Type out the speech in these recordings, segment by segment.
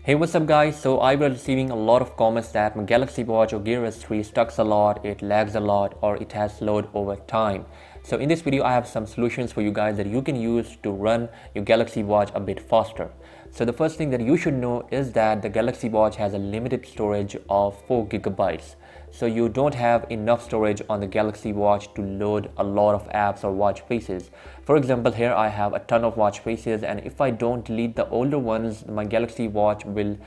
Hey, what's up guys? So I was receiving a lot of comments that my Galaxy Watch or Gear S3 stucks a lot, it lags a lot, or it has slowed over time. So in this video I have some solutions for you guys that you can use to run your Galaxy Watch a bit faster. So the first thing that you should know is that the Galaxy Watch has a limited storage of 4 gigabytes. So you don't have enough storage on the Galaxy Watch to load a lot of apps or watch faces. For example, here I have a ton of watch faces, and if I don't delete the older ones, my Galaxy Watch will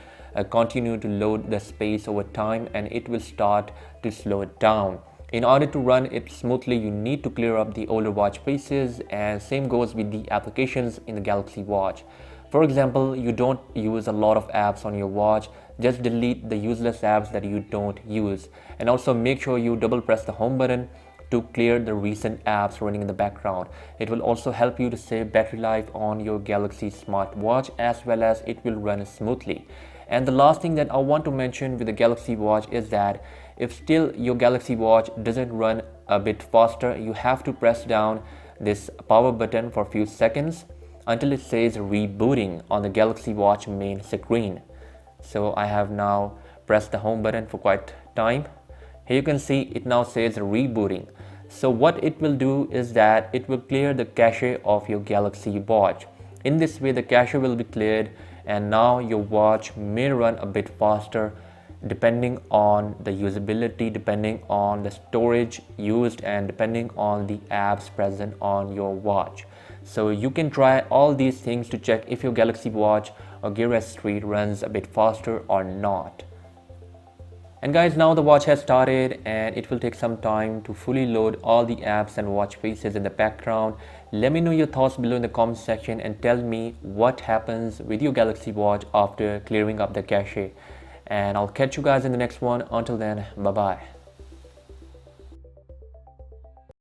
continue to load the space over time and it will start to slow it down. In order to run it smoothly, you need to clear up the older watch faces, and same goes with the applications in the Galaxy Watch. For example, you don't use a lot of apps on your watch, just delete the useless apps that you don't use. And also make sure you double press the home button to clear the recent apps running in the background. It will also help you to save battery life on your Galaxy smartwatch, as well as it will run smoothly. And the last thing that I want to mention with the Galaxy Watch is that if still your Galaxy Watch doesn't run a bit faster, you have to press down this power button for a few seconds until it says rebooting on the Galaxy Watch main screen. So I have now pressed the home button for quite time. Here you can see it now says rebooting. So what it will do is that it will clear the cache of your Galaxy Watch. In this way the cache will be cleared, and now your watch may run a bit faster depending on the usability, depending on the storage used, and depending on the apps present on your watch. So you can try all these things to check if your Galaxy Watch or Gear S3 runs a bit faster or not. And guys, now the watch has started and it will take some time to fully load all the apps and watch faces in the background. Let me know your thoughts below in the comment section and tell me what happens with your Galaxy Watch after clearing up the cache. And I'll catch you guys in the next one. Until then, bye bye.